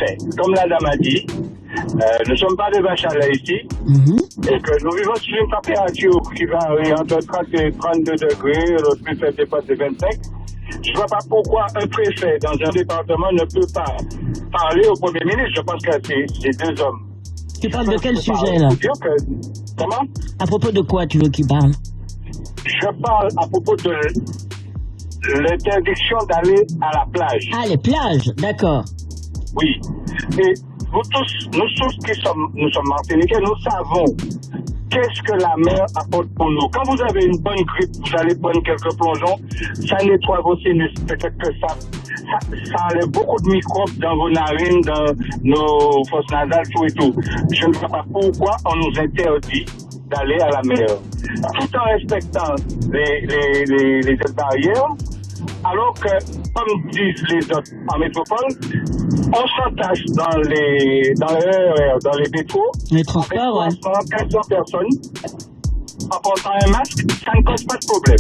fait. Comme la dame a dit, nous ne sommes pas de vaches à lait ici, et que nous vivons sur une température qui varie entre 30 et 32 degrés, l'autre plus faible dépasse les 25. Je ne vois pas pourquoi un préfet dans un département ne peut pas parler au Premier ministre. Je pense que c'est deux hommes. Tu parles de quel sujet, là? Comment? À propos de quoi tu veux qu'il parle? Je parle à propos de l'interdiction d'aller à la plage. Ah, les plages, d'accord. Oui. Et nous tous qui sommes martiniquais, nous savons qu'est-ce que la mer apporte pour nous. Quand vous avez une bonne grippe, vous allez prendre quelques plongeons, ça nettoie vos sinus. Peut-être que ça enlève beaucoup de microbes dans vos narines, dans nos fosses nasales, tout et tout. Je ne vois pas pourquoi on nous interdit d'aller à la mer, tout en respectant les barrières, alors que, comme disent les autres en métropole, on s'entache dans les RER, dans les métros, les transports, avec 400 personnes, en portant un masque, ça ne cause pas de problème.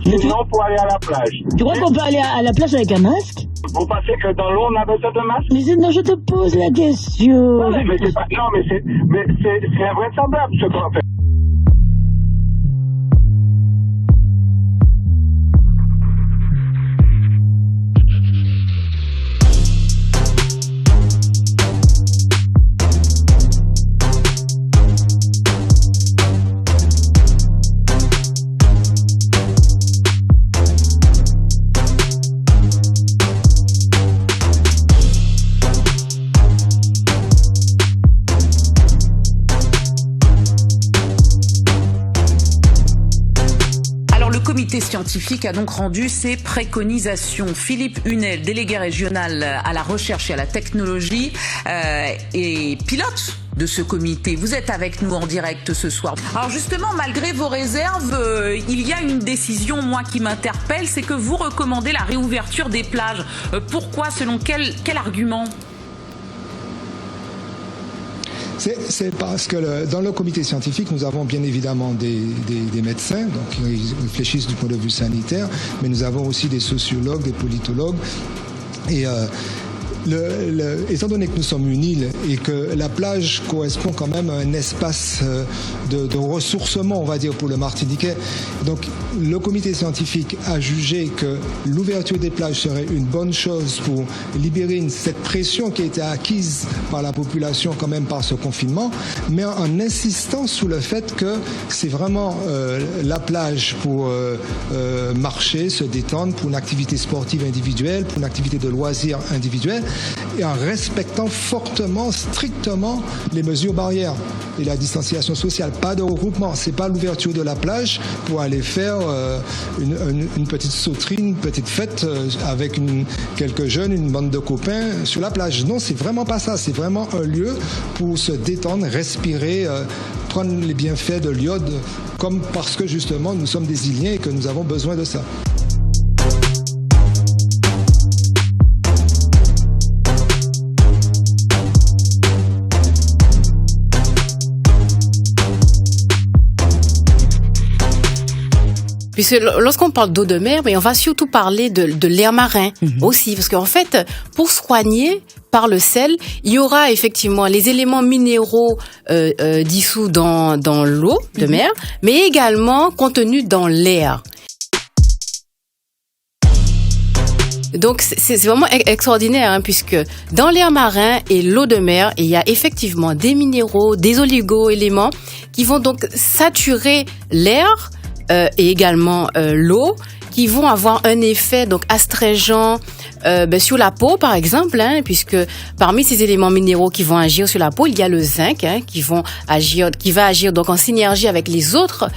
Sinon, pour aller à la plage. Tu crois qu'on peut aller à la plage avec un masque? Vous pensez que dans l'eau, on a besoin de masque? Mais non, je te pose la question. Non, mais c'est invraisemblable ce qu'on fait. Le comité scientifique a donc rendu ses préconisations. Philippe Hunel, délégué régional à la recherche et à la technologie et pilote de ce comité. Vous êtes avec nous en direct ce soir. Alors justement, malgré vos réserves, il y a une décision, moi, qui m'interpelle, c'est que vous recommandez la réouverture des plages. Pourquoi? Selon quel argument? C'est parce que dans le comité scientifique, nous avons bien évidemment des médecins, donc ils réfléchissent du point de vue sanitaire, mais nous avons aussi des sociologues, des politologues. Et étant donné que nous sommes une île et que la plage correspond quand même à un espace de ressourcement, on va dire, pour le Martiniquais, donc le comité scientifique a jugé que l'ouverture des plages serait une bonne chose pour libérer cette pression qui a été acquise par la population quand même par ce confinement, mais en insistant sur le fait que c'est vraiment la plage pour marcher, se détendre, pour une activité sportive individuelle, pour une activité de loisirs individuelle, et en respectant fortement, strictement les mesures barrières et la distanciation sociale. Pas de regroupement, c'est pas l'ouverture de la plage pour aller faire une petite sauterie, une petite fête avec quelques jeunes, une bande de copains sur la plage. Non, c'est vraiment pas ça, c'est vraiment un lieu pour se détendre, respirer, prendre les bienfaits de l'iode, comme parce que justement nous sommes des Iliens et que nous avons besoin de ça. Puisque lorsqu'on parle d'eau de mer, mais on va surtout parler de l'air marin aussi, parce qu'en fait, pour soigner par le sel, il y aura effectivement les éléments minéraux dissous dans l'eau de mer, mais également contenus dans l'air. Donc c'est vraiment extraordinaire, hein, puisque dans l'air marin et l'eau de mer, il y a effectivement des minéraux, des oligo-éléments qui vont donc saturer l'air et également l'eau, qui vont avoir un effet donc astringent sur la peau par exemple, puisque parmi ces éléments minéraux qui vont agir sur la peau, il y a le zinc qui va agir donc en synergie avec les autres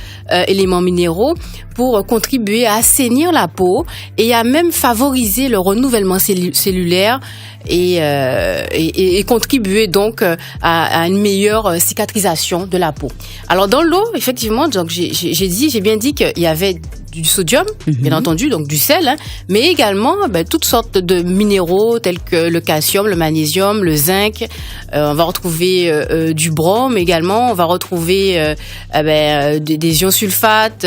éléments minéraux pour contribuer à assainir la peau et à même favoriser le renouvellement cellulaire et contribuer donc à une meilleure cicatrisation de la peau. Alors dans l'eau, effectivement, donc j'ai bien dit qu'il y avait du sodium, bien entendu, donc du sel, mais également toutes sortes de minéraux tels que le calcium, le magnésium, le zinc. On va retrouver du brome également. On va retrouver des ions sulfates.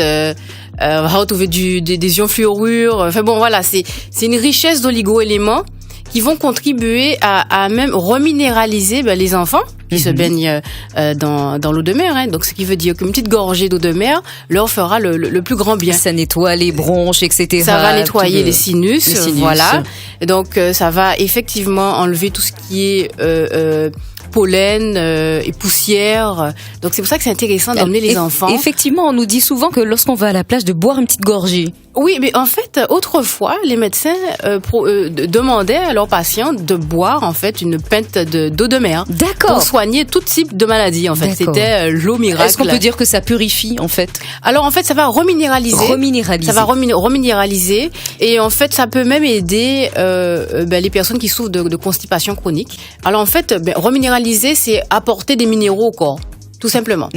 On va retrouver des ions fluorures. Enfin bon, voilà, c'est une richesse d'oligo-éléments qui vont contribuer à même reminéraliser les enfants qui se baignent dans l'eau de mer. Donc, ce qui veut dire qu'une petite gorgée d'eau de mer leur fera le plus grand bien. Ça nettoie les bronches, etc. Ça va nettoyer les sinus, voilà. Et donc, ça va effectivement enlever tout ce qui est pollen et poussière. Donc, c'est pour ça que c'est intéressant d'emmener les enfants. Effectivement, on nous dit souvent que lorsqu'on va à la plage, de boire une petite gorgée. Oui, mais en fait, autrefois, les médecins demandaient à leurs patients de boire en fait une pinte d'eau de mer. D'accord. Pour soigner tout type de maladie. En fait, c'était l'eau miracle. Est-ce qu'on peut dire que ça purifie en fait? Alors en fait, ça va reminéraliser. Ça va reminéraliser et en fait, ça peut même aider les personnes qui souffrent de constipation chronique. Alors en fait, reminéraliser, c'est apporter des minéraux au corps. Tout simplement.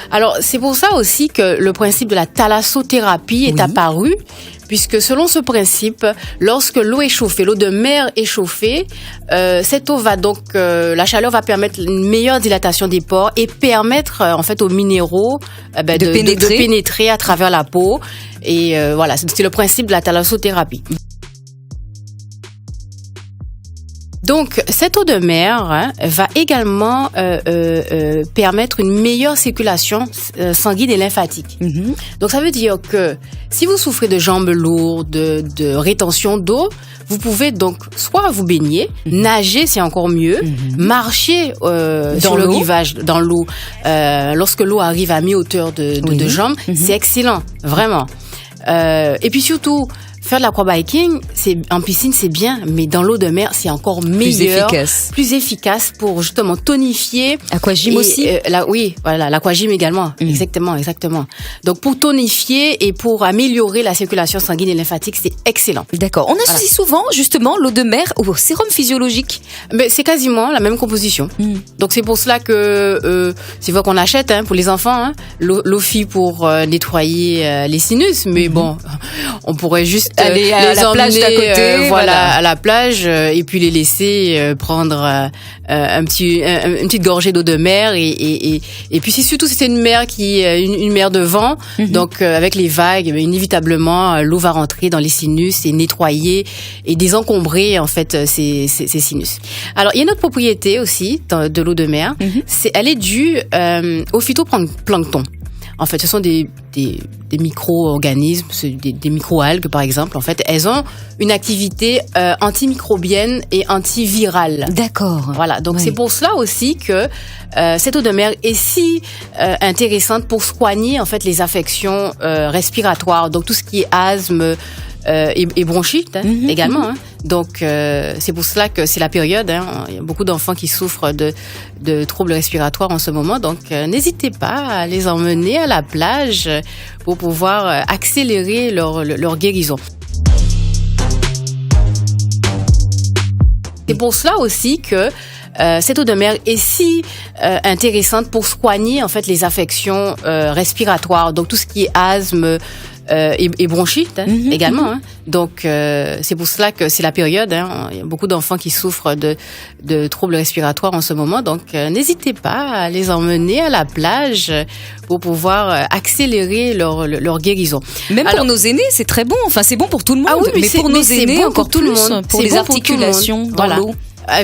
Alors, c'est pour ça aussi que le principe de la thalassothérapie est apparu, puisque selon ce principe, lorsque l'eau est chauffée, l'eau de mer est chauffée, cette eau va donc, la chaleur va permettre une meilleure dilatation des pores et permettre en fait aux minéraux de pénétrer à travers la peau. Et voilà, c'est le principe de la thalassothérapie. Donc, cette eau de mer va également permettre une meilleure circulation sanguine et lymphatique. Donc, ça veut dire que si vous souffrez de jambes lourdes, de rétention d'eau, vous pouvez donc soit vous baigner, nager, c'est encore mieux, marcher sur le rivage, dans l'eau, lorsque l'eau arrive à mi-hauteur de jambes, c'est excellent, vraiment. Et puis surtout, faire de l'aquabiking, en piscine, c'est bien, mais dans l'eau de mer, c'est encore meilleur. Plus efficace pour justement tonifier. Aquagym aussi? Oui, voilà, l'aquagym également. Exactement. Donc, pour tonifier et pour améliorer la circulation sanguine et lymphatique, c'est excellent. D'accord. On associe souvent, justement, l'eau de mer au sérum physiologique. Mais c'est quasiment la même composition. Donc, c'est pour cela que, c'est vrai qu'on achète, pour les enfants, l'Ophi pour nettoyer les sinus, mais bon, on pourrait juste aller à la plage d'à côté, à la plage et puis les laisser prendre une petite gorgée d'eau de mer et puis surtout c'est une mer une mer de vent, donc avec les vagues, inévitablement l'eau va rentrer dans les sinus et nettoyer et désencombrer en fait ces sinus. Alors il y a une autre propriété aussi de l'eau de mer, elle est due au phytoplancton. En fait, ce sont des micro-organismes, des micro-algues par exemple. En fait, elles ont une activité antimicrobienne et antivirale. D'accord. Voilà, donc c'est pour cela aussi que cette eau de mer est si intéressante pour soigner en fait les affections respiratoires, donc tout ce qui est asthme et bronchite également. Donc c'est pour cela que c'est la période. Il y a beaucoup d'enfants qui souffrent de troubles respiratoires en ce moment. Donc n'hésitez pas à les emmener à la plage pour pouvoir accélérer leur guérison. C'est pour cela aussi que cette eau de mer est si intéressante pour soigner en fait les affections respiratoires, donc tout ce qui est asthme et bronchite également. Donc c'est pour cela que c'est la période. Il y a beaucoup d'enfants qui souffrent de troubles respiratoires en ce moment. Donc n'hésitez pas à les emmener à la plage pour pouvoir accélérer leur guérison. Même pour nos aînés, c'est très bon. Enfin, c'est bon pour tout le monde. Ah oui, mais pour nos aînés, bon encore pour tout le monde. Pour les articulations dans l'eau.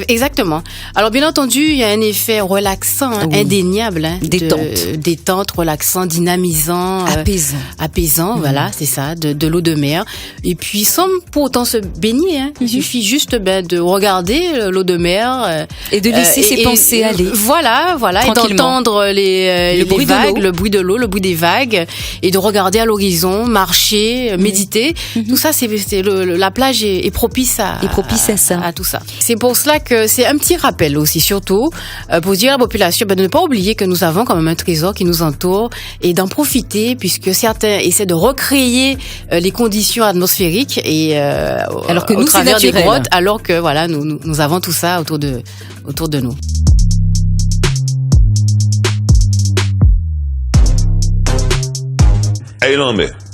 Exactement. Alors bien entendu, il y a un effet relaxant, indéniable, détente, relaxant, dynamisant, apaisant. Voilà, c'est ça, de l'eau de mer. Et puis sans pour autant se baigner, il suffit juste de regarder l'eau de mer et de laisser ses pensées aller. Voilà, et d'entendre les vagues, le bruit de l'eau, le bruit des vagues, et de regarder à l'horizon, marcher, méditer. Tout ça, la plage est propice à ça. À tout ça. C'est pour cela que c'est un petit rappel aussi, surtout, pour dire à la population de ne pas oublier que nous avons quand même un trésor qui nous entoure et d'en profiter, puisque certains essaient de recréer les conditions atmosphériques et alors que nous, au travers c'est des grottes, alors que voilà, nous avons tout ça autour de nous. Hey, Lambert.